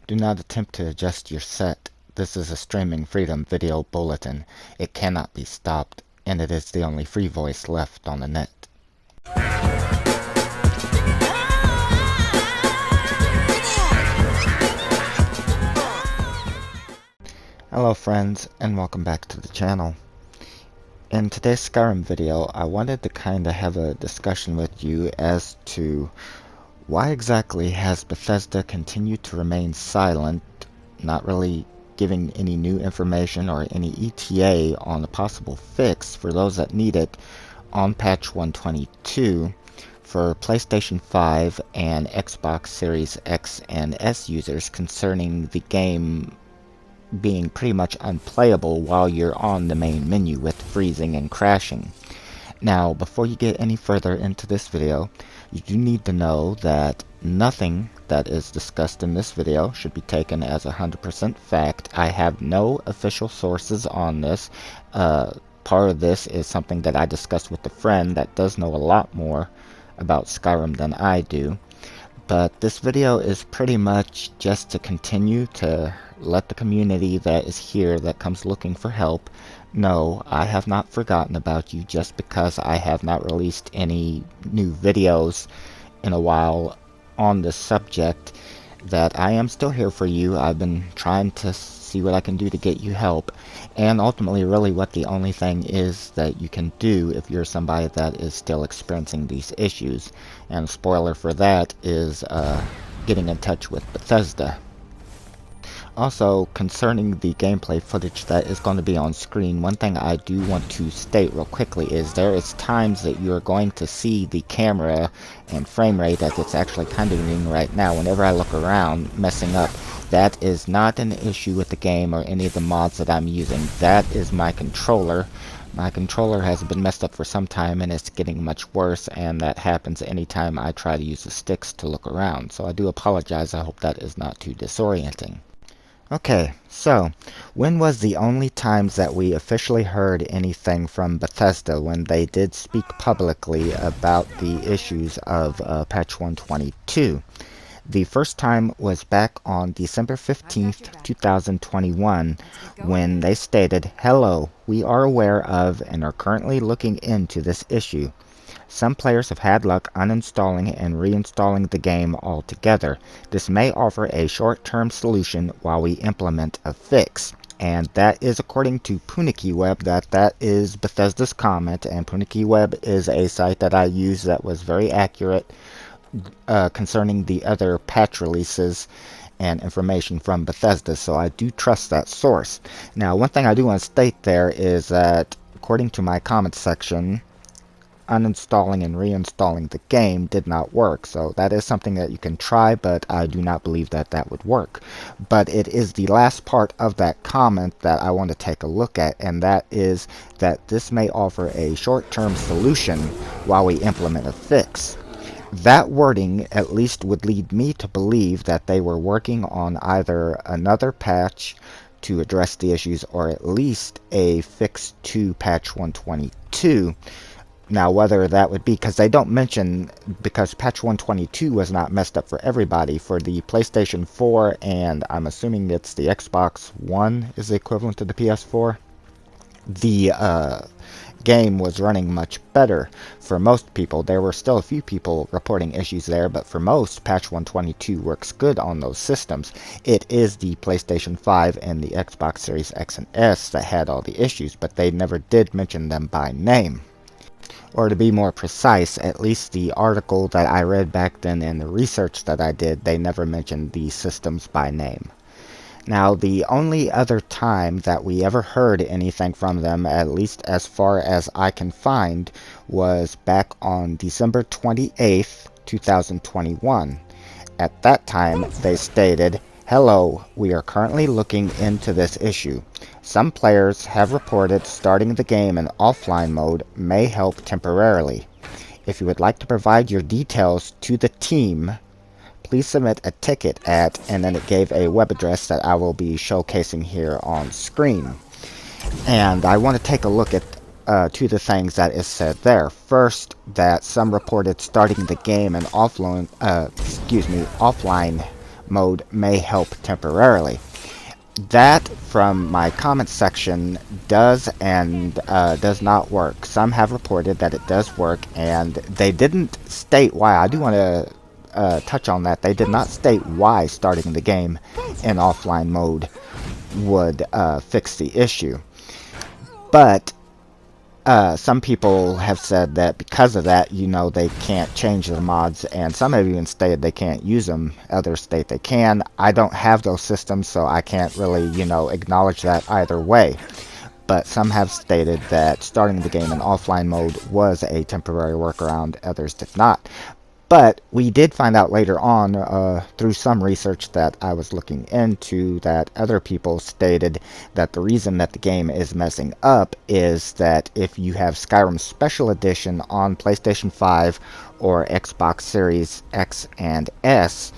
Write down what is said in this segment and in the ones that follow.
Do not attempt to adjust your set. This is a streaming freedom video bulletin. It cannot be stopped, and it is the only free voice left on the net. Hello friends, and welcome back to the channel. In today's Skyrim video, I wanted to kinda have a discussion with you as to why exactly has Bethesda continued to remain silent, not really giving any new information or any ETA on a possible fix for those that need it on patch 122 for PlayStation 5 and Xbox Series X and S users concerning the game being pretty much unplayable while you're on the main menu with freezing and crashing. Now, before you get any further into this video, you do need to know that nothing that is discussed in this video should be taken as 100% fact. I have no official sources on this. Part of this is something that I discussed with a friend that does know a lot more about Skyrim than I do. But this video is pretty much just to continue to let the community that is here that comes looking for help know I have not forgotten about you just because I have not released any new videos in a while on this subject, that I am still here for you. I've been trying to see what I can do to get you help, and ultimately really what the only thing is that you can do if you're somebody that is still experiencing these issues. And spoiler for that is getting in touch with Bethesda. Also, concerning the gameplay footage that is going to be on screen, one thing I do want to state real quickly is there is times that you're going to see the camera and frame rate as it's actually kind of doing right now whenever I look around messing up. That is not an issue with the game or any of the mods that I'm using. That is my controller. My controller has been messed up for some time and it's getting much worse, and that happens anytime I try to use the sticks to look around. So I do apologize. I hope that is not too disorienting. Okay, so when was the only times that we officially heard anything from Bethesda when they did speak publicly about the issues of patch 122? The first time was back on December 15th, 2021, when they stated, "Hello, we are aware of and are currently looking into this issue. Some players have had luck uninstalling and reinstalling the game altogether. This may offer a short-term solution while we implement a fix." And that is according to PunikiWeb. That is Bethesda's comment, and PunikiWeb is a site that I use that was very accurate concerning the other patch releases and information from Bethesda, so I do trust that source. Now, one thing I do want to state there is that according to my comment section, uninstalling and reinstalling the game did not work. So that is something that you can try, but I do not believe that that would work. But it is the last part of that comment that I want to take a look at, and that is that this may offer a short-term solution while we implement a fix. That wording at least would lead me to believe that they were working on either another patch to address the issues or at least a fix to patch 122. Now, whether that would be, because they don't mention, because patch 122 was not messed up for everybody. For the PlayStation 4, and I'm assuming it's the Xbox One is the equivalent to the PS4, the game was running much better for most people. There were still a few people reporting issues there, but for most, patch 122 works good on those systems. It is the PlayStation 5 and the Xbox Series X and S that had all the issues, but they never did mention them by name. Or to be more precise, at least the article that I read back then and the research that I did, they never mentioned the systems by name. Now, the only other time that we ever heard anything from them, at least as far as I can find, was back on December 28th, 2021. At that time, they stated, "Hello, we are currently looking into this issue. Some players have reported starting the game in offline mode may help temporarily. If you would like to provide your details to the team, please submit a ticket at," and then it gave a web address that I will be showcasing here on screen. And I want to take a look at two of the things that is said there. First, that some reported starting the game in offline mode may help temporarily. That, from my comment section, does and does not work. Some have reported that it does work, and they didn't state why. I do want to touch on that. They did not state why starting the game in offline mode would fix the issue. But some people have said that because of that, they can't change the mods, and some have even stated they can't use them. Others state they can. I don't have those systems, so I can't really, acknowledge that either way. But some have stated that starting the game in offline mode was a temporary workaround, others did not. But we did find out later on, through some research that I was looking into, that other people stated that the reason that the game is messing up is that if you have Skyrim Special Edition on PlayStation 5 or Xbox Series X and S,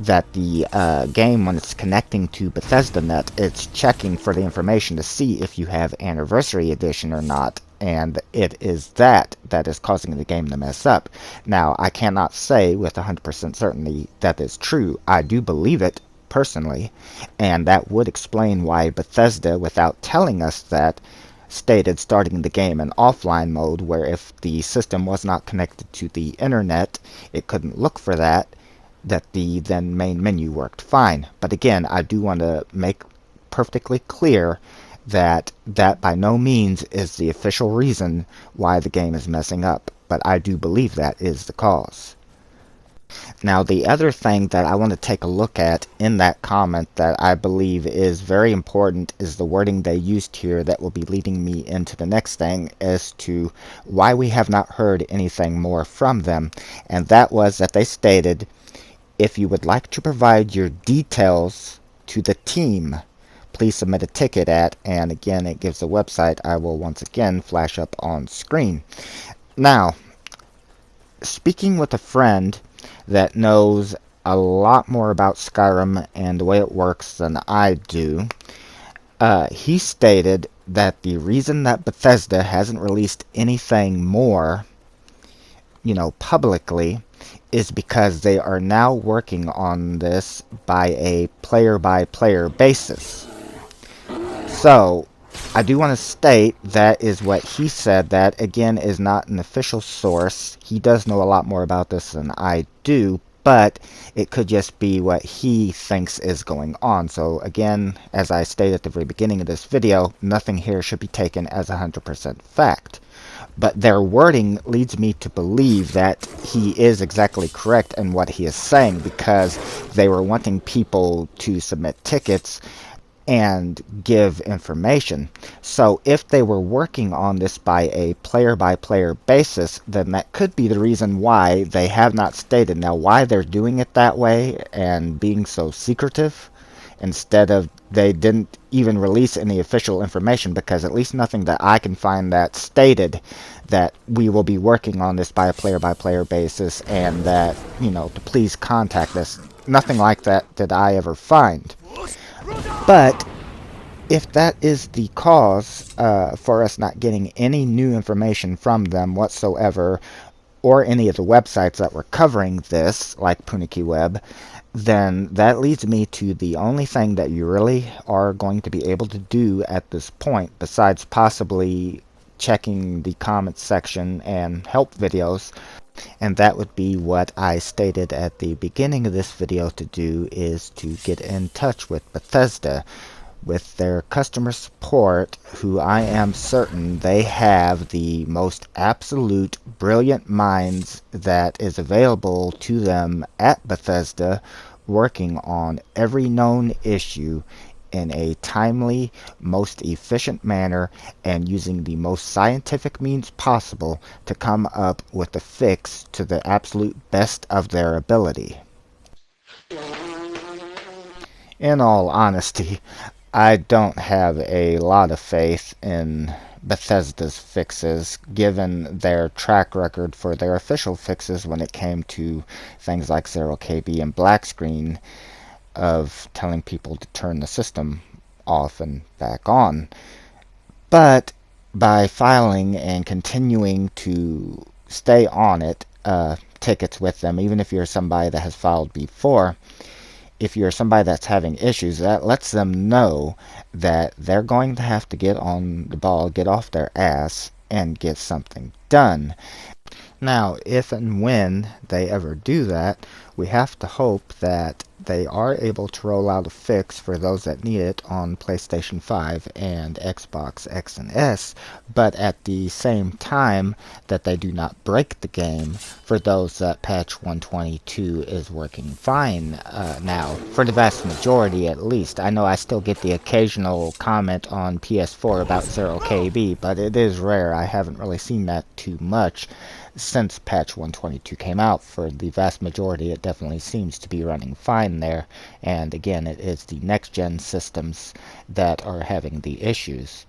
that the game, when it's connecting to Bethesda Net, it's checking for the information to see if you have Anniversary Edition or not. And it is that is causing the game to mess up. Now, I cannot say with 100% certainty that is true. I do believe it, personally, and that would explain why Bethesda, without telling us that, stated starting the game in offline mode, where if the system was not connected to the internet, it couldn't look for that the then main menu worked fine. But again, I do want to make perfectly clear that by no means is the official reason why the game is messing up, but I do believe that is the cause. Now, the other thing that I want to take a look at in that comment that I believe is very important is the wording they used here that will be leading me into the next thing as to why we have not heard anything more from them. And that was that they stated, if you would like to provide your details to the team, please submit a ticket at, and again, it gives a website I will once again flash up on screen. Now, speaking with a friend that knows a lot more about Skyrim and the way it works than I do, he stated that the reason that Bethesda hasn't released anything more, publicly, is because they are now working on this by a player-by-player basis. So, I do want to state that is what he said. That, again, is not an official source. He does know a lot more about this than I do, but it could just be what he thinks is going on. So, again, as I stated at the very beginning of this video, nothing here should be taken as 100% fact. But their wording leads me to believe that he is exactly correct in what he is saying, because they were wanting people to submit tickets and give information. So if they were working on this by a player-by-player basis, then that could be the reason why they have not stated. Now, why they're doing it that way and being so secretive, instead of they didn't even release any official information, because at least nothing that I can find that stated that we will be working on this by a player-by-player basis and that, to please contact us. Nothing like that did I ever find. But if that is the cause for us not getting any new information from them whatsoever, or any of the websites that were covering this, like Puniki Web, then that leads me to the only thing that you really are going to be able to do at this point, besides possibly checking the comments section and help videos, and that would be what I stated at the beginning of this video to do, is to get in touch with Bethesda, with their customer support, who I am certain they have the most absolute brilliant minds that is available to them at Bethesda, working on every known issue in a timely, most efficient manner, and using the most scientific means possible to come up with a fix to the absolute best of their ability. In all honesty, I don't have a lot of faith in Bethesda's fixes, given their track record for their official fixes when it came to things like 0KB and black screen, of telling people to turn the system off and back on. But by filing and continuing to stay on it, tickets with them, even if you're somebody that has filed before, if you're somebody that's having issues, that lets them know that they're going to have to get on the ball, get off their ass, and get something done. Now, if and when they ever do that, we have to hope that they are able to roll out a fix for those that need it on PlayStation 5 and Xbox X and S, but at the same time that they do not break the game for those that patch 122 is working fine now, for the vast majority at least. I know I still get the occasional comment on PS4 about 0KB, but it is rare. I haven't really seen that too much since patch 122 came out. For the vast majority, it definitely seems to be running fine there, and again, it is the next gen systems that are having the issues.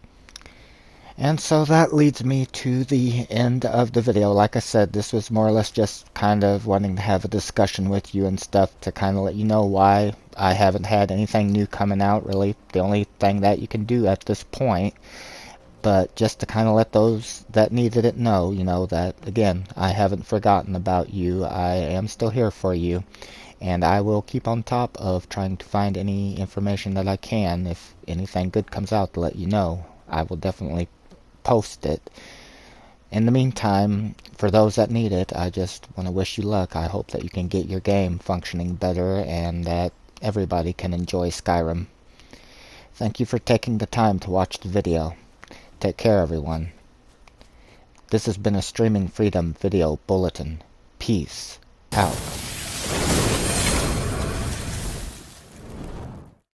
And so that leads me to the end of the video. Like I said, this was more or less just kind of wanting to have a discussion with you and stuff to kind of let you know why I haven't had anything new coming out, really. The only thing that you can do at this point, but just to kind of let those that needed it know, that, again, I haven't forgotten about you. I am still here for you, and I will keep on top of trying to find any information that I can. If anything good comes out to let you know, I will definitely post it. In the meantime, for those that need it, I just want to wish you luck. I hope that you can get your game functioning better and that everybody can enjoy Skyrim. Thank you for taking the time to watch the video. Take care, everyone. This has been a Streaming Freedom Video Bulletin. Peace out.